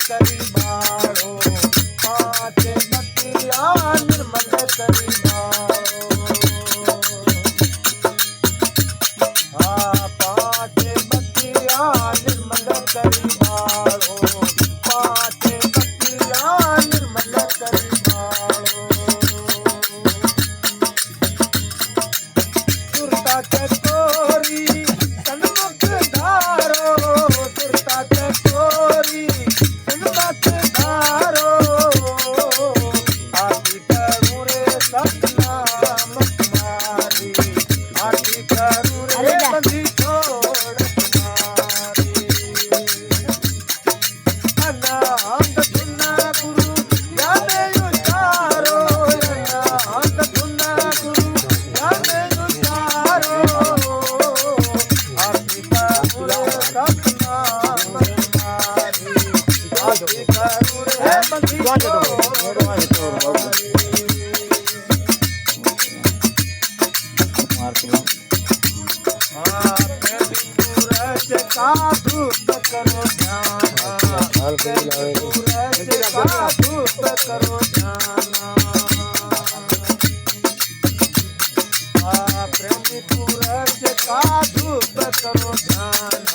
करी बाळो पांच बतिया निर्मल करी बाळो पांच बतिया निर्मल करी बाळो पांच बतिया निर्मल करी बाळो सुरता चकोरी सन्मुख धारो सुरता चकोरी सन्मुख धारो आरती करूं रे सतनाम तुम्हारी आरती करूं रे बंदी छोड़ तुम्हारी अनंत धुना गुरु याने उतारो अनंत धुना गुरु याने उतारो आरती करूं रे सतनाम तुम्हारी आरती करूं रे बंदी छोड़ सूरज का धूप करो ध्यान सूरज का धूप करो ध्यान प्रेमी सूरज का धूप करो ध्यान